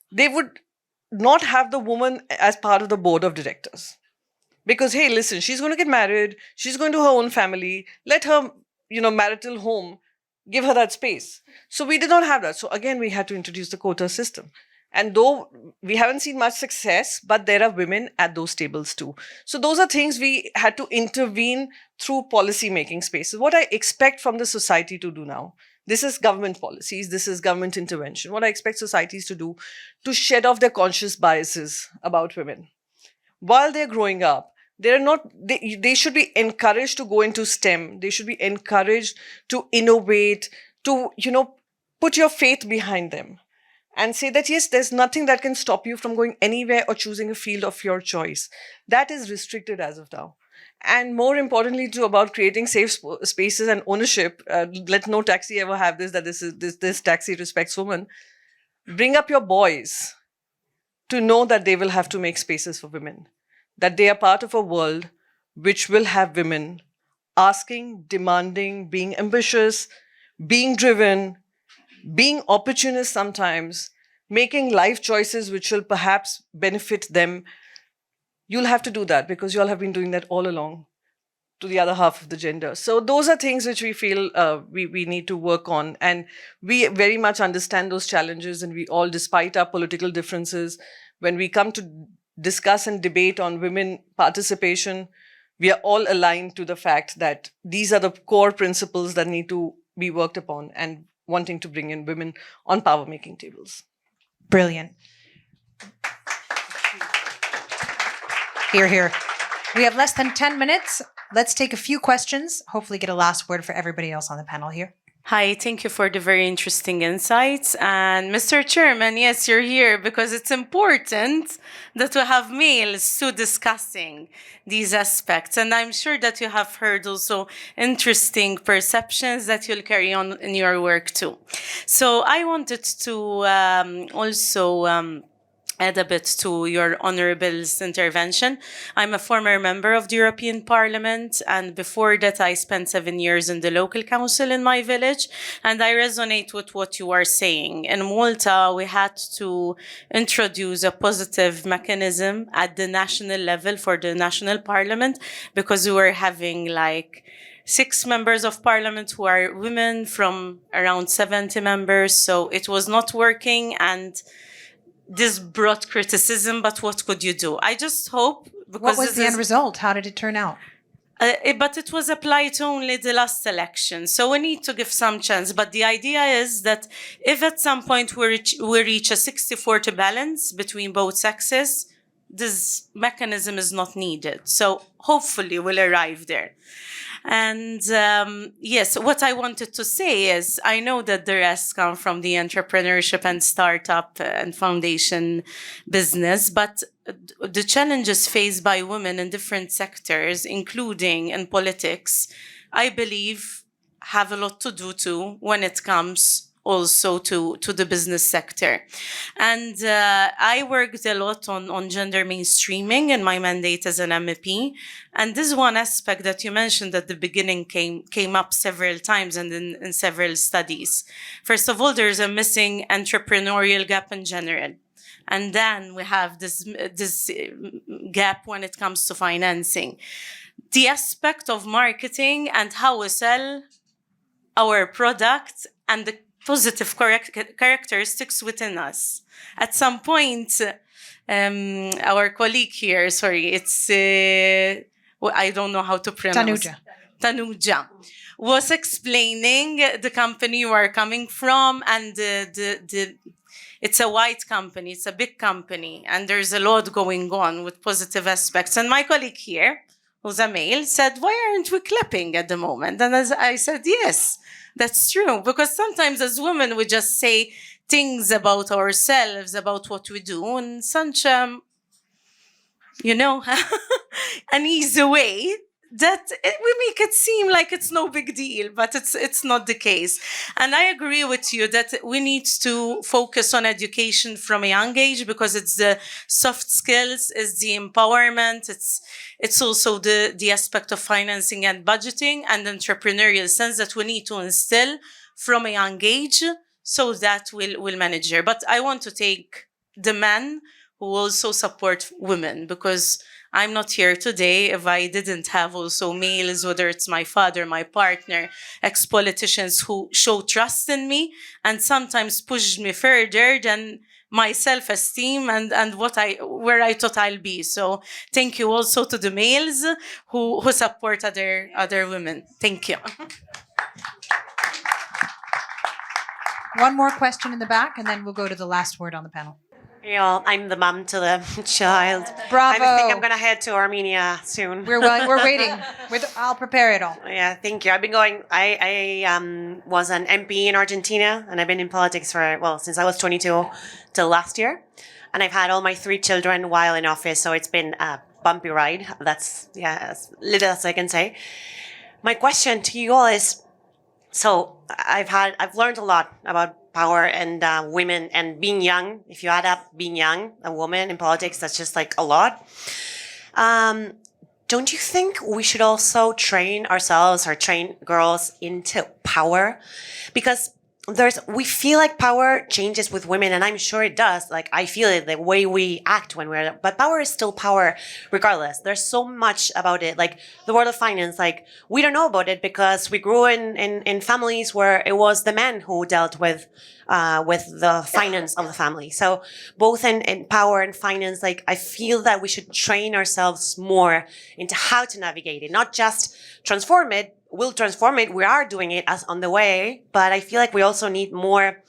they would not have the woman as part of the board of directors. Because, hey, listen, she's going to get married, she's going to her own family, let her, marital home, give her that space. So we did not have that. So again, we had to introduce the quota system. And though we haven't seen much success, but there are women at those tables too. So those are things we had to intervene through policy making spaces. What I expect from the society to do now, this is government policies, this is government intervention. What I expect societies to do, to shed off their conscious biases about women. While they're growing up, they should be encouraged to go into STEM. They should be encouraged to innovate, to, put your faith behind them. And say that, yes, there's nothing that can stop you from going anywhere or choosing a field of your choice. That is restricted as of now. And more importantly, about creating safe spaces and ownership. Let no taxi ever have this, that this taxi respects women. Bring up your boys to know that they will have to make spaces for women. That they are part of a world which will have women asking, demanding, being ambitious, being driven, being opportunist sometimes, making life choices which will perhaps benefit them. You'll have to do that because you all have been doing that all along to the other half of the gender. So those are things which we feel we need to work on. And we very much understand those challenges, and we all, despite our political differences, when we come to discuss and debate on women participation, we are all aligned to the fact that these are the core principles that need to be worked upon, and wanting to bring in women on power-making tables. Brilliant. Hear, hear. We have less than 10 minutes. Let's take a few questions. Hopefully get a last word for everybody else on the panel here. Hi, thank you for the very interesting insights. And Mr. Chairman, yes, you're here because it's important that we have males too discussing these aspects. And I'm sure that you have heard also interesting perceptions that you'll carry on in your work too. So I wanted to also add a bit to your Honorable's intervention. I'm a former member of the European Parliament, and before that I spent 7 years in the local council in my village, and I resonate with what you are saying. In Malta, we had to introduce a positive mechanism at the national level for the national parliament because we were having 6 members of parliament who are women from around 70 members, so it was not working, and this brought criticism, but what could you do? I just hope... What was the end result? How did it turn out? But it was applied to only the last election. So we need to give some chance. But the idea is that if at some point we reach a 60-40 balance between both sexes, this mechanism is not needed. So hopefully we'll arrive there. And yes, what I wanted to say is I know that the rest come from the entrepreneurship and startup and foundation business, but the challenges faced by women in different sectors, including in politics, I believe have a lot to do too when it comes also to the business sector. And I worked a lot on gender mainstreaming in my mandate as an MEP. And this one aspect that you mentioned at the beginning came up several times and in several studies. First of all, there's a missing entrepreneurial gap in general. And then we have this gap when it comes to financing. The aspect of marketing and how we sell our product and the positive characteristics within us. At some point, our colleague here, I don't know how to pronounce. Tanuja, was explaining the company you are coming from, and it's a white company, it's a big company, and there's a lot going on with positive aspects. And my colleague here, who's a male, said, why aren't we clapping at the moment? And as I said, yes, that's true. Because sometimes as women, we just say things about ourselves, about what we do, in such, an easy way that we make it seem like it's no big deal, but it's not the case. And I agree with you that we need to focus on education from a young age, because it's the soft skills, it's the empowerment, it's also the aspect of financing and budgeting and entrepreneurial sense that we need to instill from a young age, so that we'll manage here. But I want to take the men who also support women, because I'm not here today if I didn't have also males, whether it's my father, my partner, ex-politicians who show trust in me and sometimes pushed me further than my self-esteem and where I thought I'll be. So thank you also to the males who support other women. Thank you. One more question in the back, and then we'll go to the last word on the panel. Hey all, I'm the mum to the child. Bravo. I think I'm going to head to Armenia soon. We're waiting. I'll prepare it all. Yeah, thank you. I've been going. I was an MP in Argentina, and I've been in politics since I was 22 till last year, and I've had all my 3 children while in office. So it's been a bumpy ride. That's as little as I can say. My question to you all is: so I've learned a lot about power and women and being young. If you add up being young, a woman in politics, that's just like a lot. Don't you think we should also train ourselves or train girls into power? Because we feel like power changes with women, and I'm sure it does. Like, I feel it, the way we act but power is still power regardless. There's so much about it. Like the world of finance, like we don't know about it because we grew in families where it was the men who dealt with the finance of the family. So both in power and finance, like I feel that we should train ourselves more into how to navigate it, not just transform it. We'll transform it. We are doing it as on the way, but I feel like we also need more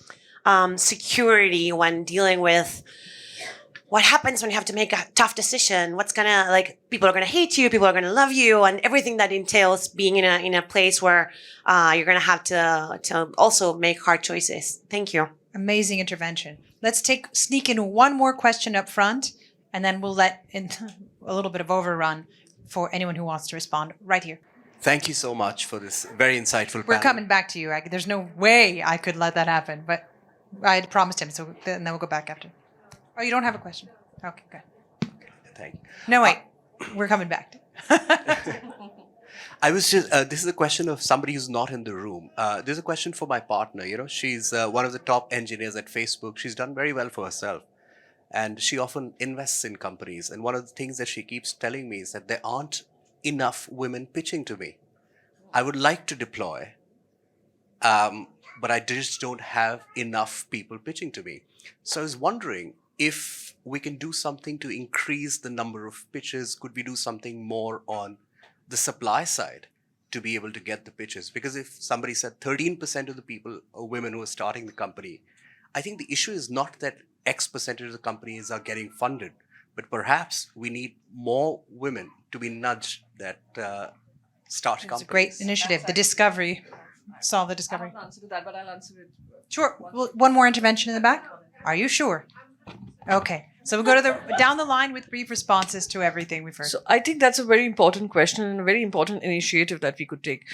security when dealing with what happens when you have to make a tough decision. People are gonna hate you, people are gonna love you, and everything that entails being in a place where you're gonna have to also make hard choices. Thank you. Amazing intervention. Let's sneak in one more question up front, and then we'll let in a little bit of overrun for anyone who wants to respond right here. Thank you so much for this very insightful We're panel. coming back to you. There's no way I could let that happen, but I had promised him, so then we'll go back after. Oh, you don't have a question? Okay, good. Thank you. No, wait. We're coming back. I was just, this is a question of somebody who's not in the room. There's a question for my partner. She's one of the top engineers at Facebook. She's done very well for herself. And she often invests in companies. And one of the things that she keeps telling me is that there aren't enough women pitching to me. I would like to deploy, but I just don't have enough people pitching to me. So I was wondering if we can do something to increase the number of pitches. Could we do something more on the supply side to be able to get the pitches? Because if somebody said 13% of the people are women who are starting the company, I think the issue is not that X percentage of the companies are getting funded, but perhaps we need more women to be nudged that start companies. It's a great initiative. The discovery. Solve the discovery. I'll answer to that, but I'll answer it. Sure. Well, one more intervention in the back? Are you sure? Okay. So we'll go to down the line with brief responses to everything we've heard. So I think that's a very important question and a very important initiative that we could take.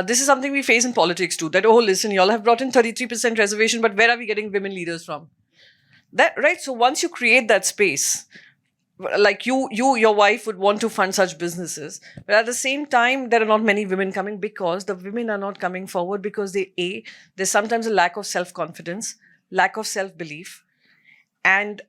This is something we face in politics too. That, listen, you all have brought in 33% reservation, but where are we getting women leaders from? Right? So once you create that space, like your wife would want to fund such businesses. But at the same time, there are not many women coming because the women are not coming forward because there's sometimes a lack of self-confidence, lack of self-belief. And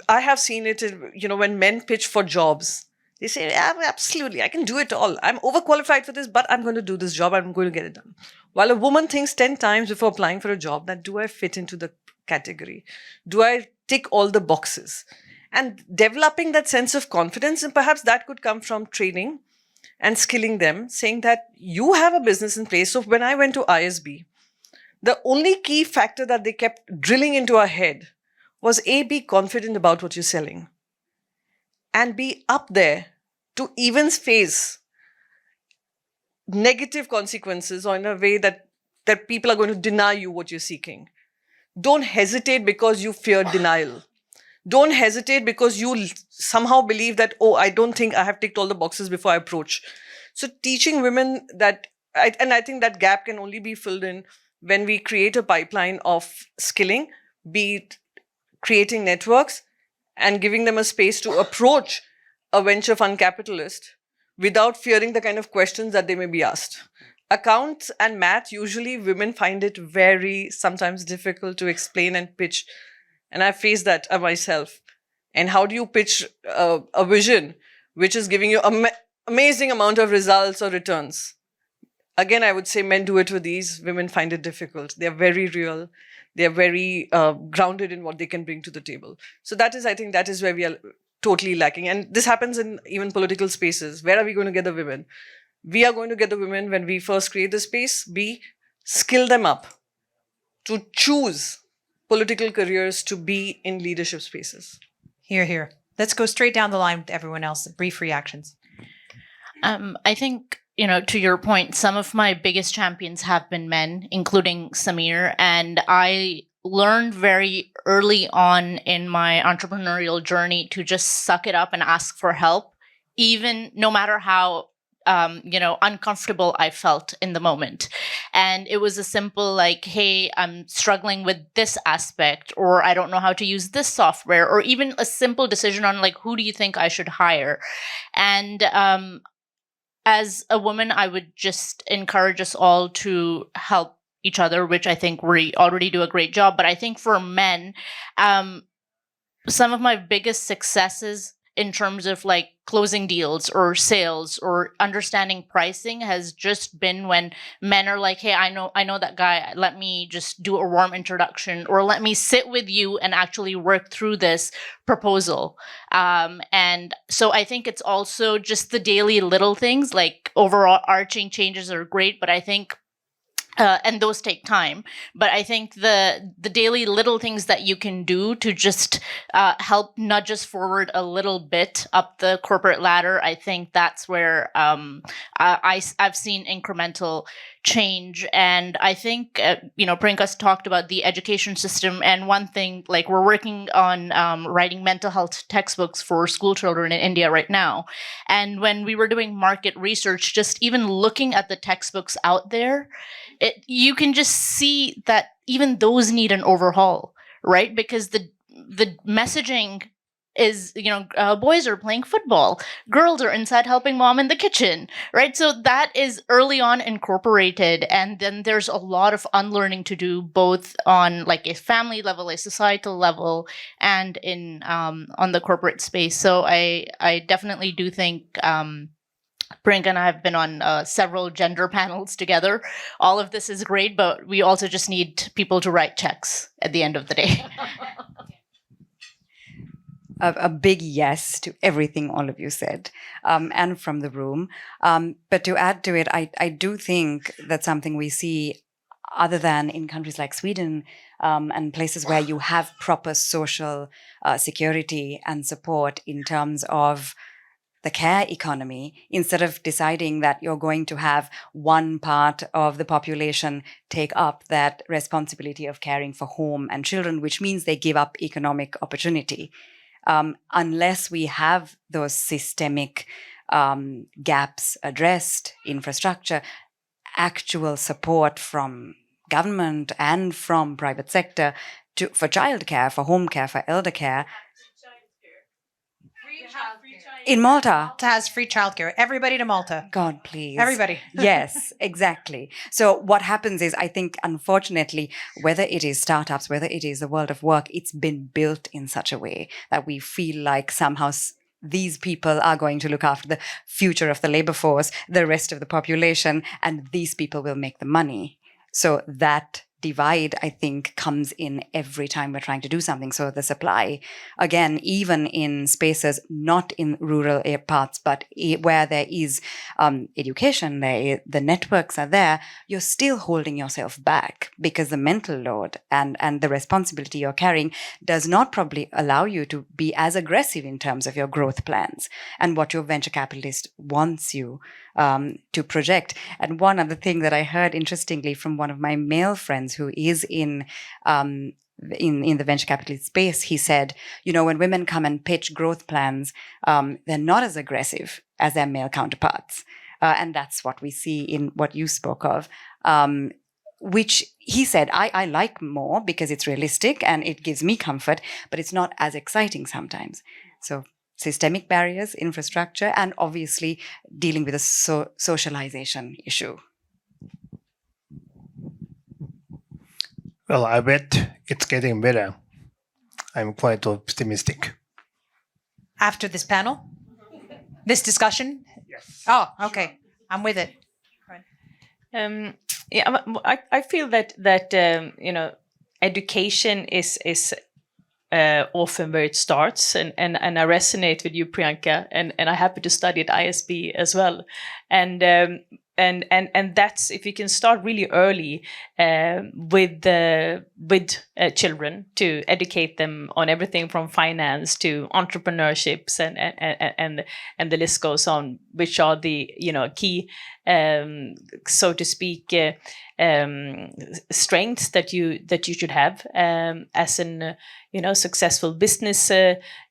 I have seen it, when men pitch for jobs, they say, yeah, absolutely, I can do it all. I'm overqualified for this, but I'm going to do this job. I'm going to get it done. While a woman thinks 10 times before applying for a job that, do I fit into the category? Do I tick all the boxes? And developing that sense of confidence, and perhaps that could come from training, and skilling them, saying that you have a business in place. So when I went to ISB, the only key factor that they kept drilling into our head was A, be confident about what you're selling, and be up there to even face negative consequences or in a way that people are going to deny you what you're seeking. Don't hesitate because you fear denial. Don't hesitate because you somehow believe that, oh, I don't think I have ticked all the boxes before I approach. So teaching women that, and I think that gap can only be filled in when we create a pipeline of skilling, be it creating networks and giving them a space to approach a venture fund capitalist without fearing the kind of questions that they may be asked. Accounts and math, usually women find it very sometimes difficult to explain and pitch. And I faced that myself. And how do you pitch a vision which is giving you an amazing amount of results or returns? Again, I would say men do it with ease. Women find it difficult. They're very real. They're very grounded in what they can bring to the table. So that is, I think, that is where we are totally lacking. And this happens in even political spaces. Where are we going to get the women? We are going to get the women when we first create the space. We skill them up to choose political careers, to be in leadership spaces. Here, here. Let's go straight down the line with everyone else. Brief reactions. I think, to your point, some of my biggest champions have been men, including Samir. And I learned very early on in my entrepreneurial journey to just suck it up and ask for help, even no matter how uncomfortable I felt in the moment. And it was a simple like, hey, I'm struggling with this aspect, or I don't know how to use this software, or even a simple decision on like, who do you think I should hire? And as a woman, I would just encourage us all to help each other, which I think we already do a great job. But I think for men, some of my biggest successes in terms of like closing deals or sales or understanding pricing has just been when men are like, hey, I know that guy, let me just do a warm introduction, or let me sit with you and actually work through this proposal. And so I think it's also just the daily little things, like overall arching changes are great, but I think and those take time. But I think the daily little things that you can do to just help nudge us forward a little bit up the corporate ladder, I think that's where I've seen incremental change. And I think, Priyanka's talked about the education system. And one thing, like we're working on writing mental health textbooks for school children in India right now. And when we were doing market research, just even looking at the textbooks out there, you can just see that even those need an overhaul, right? Because the messaging is, boys are playing football, girls are inside helping mom in the kitchen, right? So that is early on incorporated. And then there's a lot of unlearning to do, both on like a family level, a societal level, and in on the corporate space. So I definitely do think Priyanka and I have been on several gender panels together. All of this is great, but we also just need people to write checks at the end of the day. A big yes to everything all of you said, and from the room. But to add to it, I do think that's something we see other than in countries like Sweden and places where you have proper social security and support in terms of the care economy. Instead of deciding that you're going to have one part of the population take up that responsibility of caring for home and children, which means they give up economic opportunity. Unless we have those systemic gaps addressed, infrastructure, actual support from government and from private sector for childcare, for home care, for elder care. In Malta. Malta has free childcare. Everybody to Malta. God, please. Everybody. Yes, exactly. So what happens is, I think, unfortunately, whether it is startups, whether it is the world of work, it's been built in such a way that we feel like somehow these people are going to look after the future of the labor force, the rest of the population, and these people will make the money. So that divide, I think, comes in every time we're trying to do something. So the supply, again, even in spaces not in rural parts, but where there is education, the networks are there, you're still holding yourself back because the mental load and the responsibility you're carrying does not probably allow you to be as aggressive in terms of your growth plans and what your venture capitalist wants you to project. And one other thing that I heard interestingly from one of my male friends who is in the venture capital space, he said, when women come and pitch growth plans, they're not as aggressive as their male counterparts. And that's what we see in what you spoke of, which he said, I like more because it's realistic and it gives me comfort, but it's not as exciting sometimes. So systemic barriers, infrastructure, and obviously dealing with a socialization issue. Well, I bet it's getting better. I'm quite optimistic. After this panel? This discussion? Yes. Oh, okay. I'm with it. I feel that education is often where it starts, and I resonate with you, Priyanka, and I'm happy to study at ISB as well, and that's if you can start really early with children to educate them on everything from finance to entrepreneurships and the list goes on, which are the key so to speak strengths that you should have as an successful business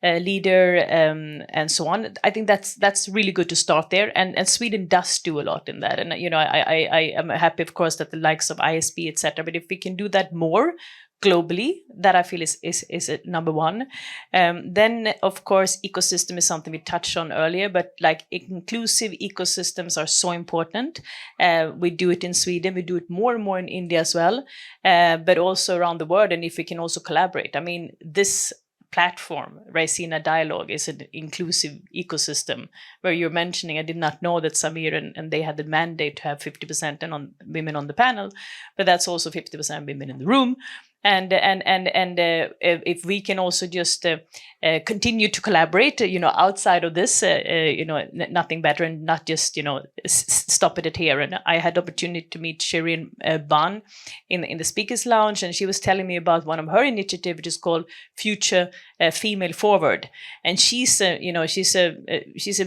leader and so on. I think that's really good to start there, and Sweden does do a lot in that. And I am happy, of course, that the likes of ISB, etc. But if we can do that more globally, that I feel is number one. Then, of course, ecosystem is something we touched on earlier, but like inclusive ecosystems are so important. We do it in Sweden, we do it more and more in India as well, but also around the world. And if we can also collaborate, I mean, this platform, Raisina Dialogue, is an inclusive ecosystem where you're mentioning, I did not know that Samir and they had the mandate to have 50% women on the panel, but that's also 50% women in the room. And if we can also just continue to collaborate, outside of this, nothing better, and not just stop it at here. And I had the opportunity to meet Shireen Ban in the speakers lounge, and she was telling me about one of her initiatives, which is called Future Female Forward. And she's a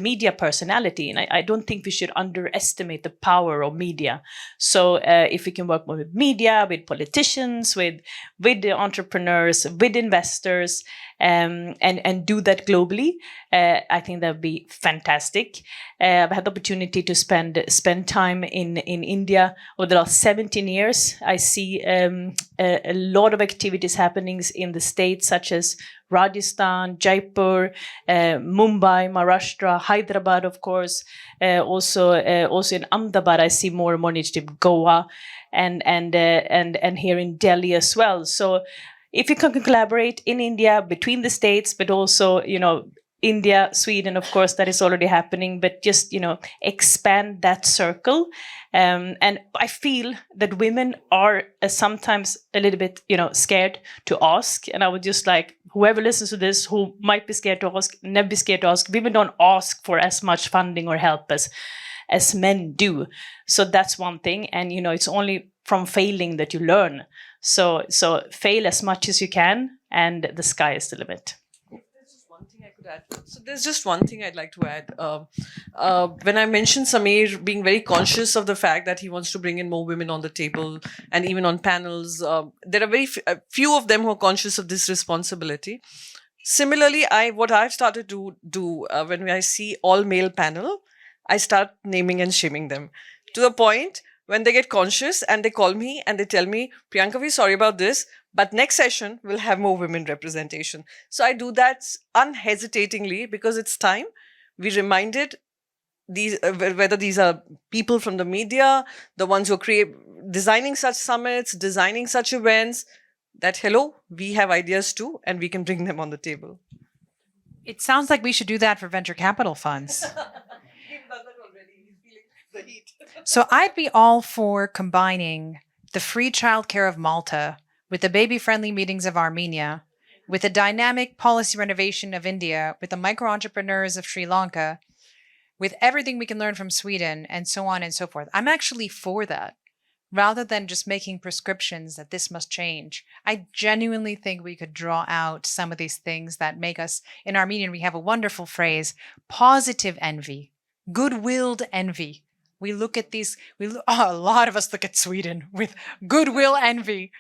media personality, and I don't think we should underestimate the power of media. So if we can work more with media, with politicians, with the entrepreneurs, with investors, and do that globally, I think that would be fantastic. I've had the opportunity to spend time in India over the last 17 years. I see a lot of activities happening in the states, such as Rajasthan, Jaipur, Mumbai, Maharashtra, Hyderabad, of course. Also in Ahmedabad, I see more and more initiative, Goa, and here in Delhi as well. So if you can collaborate in India between the states, but also, India, Sweden, of course, that is already happening, but just, expand that circle. And I feel that women are sometimes a little bit, scared to ask. And I would just like, whoever listens to this, who might be scared to ask, never be scared to ask. Women don't ask for as much funding or help as men do. So that's one thing. And, it's only from failing that you learn. So fail as much as you can, and the sky is the limit. So there's just one thing I'd like to add. When I mentioned Samir being very conscious of the fact that he wants to bring in more women on the table and even on panels, there are very few of them who are conscious of this responsibility. Similarly, what I've started to do when I see all male panel, I start naming and shaming them to the point when they get conscious and they call me and they tell me, Priyanka, we're sorry about this, but next session we'll have more women representation. So I do that unhesitatingly because it's time. We reminded these, whether these are people from the media, the ones who are designing such summits, designing such events, that hello, we have ideas too, and we can bring them on the table. It sounds like we should do that for venture capital funds. So I'd be all for combining the free childcare of Malta, with the baby-friendly meetings of Armenia, with the dynamic policy renovation of India, with the micro-entrepreneurs of Sri Lanka, with everything we can learn from Sweden, and so on and so forth. I'm actually for that. Rather than just making prescriptions that this must change, I genuinely think we could draw out some of these things that make us, in Armenian, we have a wonderful phrase, positive envy, good-willed envy. We look at these, a lot of us look at Sweden with goodwill envy.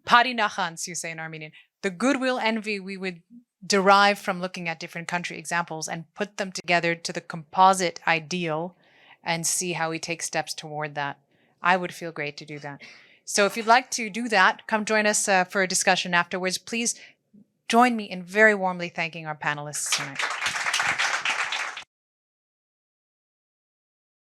Parinachans, you say in Armenian. The goodwill envy we would derive from looking at different country examples and put them together to the composite ideal and see how we take steps toward that. I would feel great to do that. So if you'd like to do that, come join us for a discussion afterwards. Please join me in very warmly thanking our panelists tonight.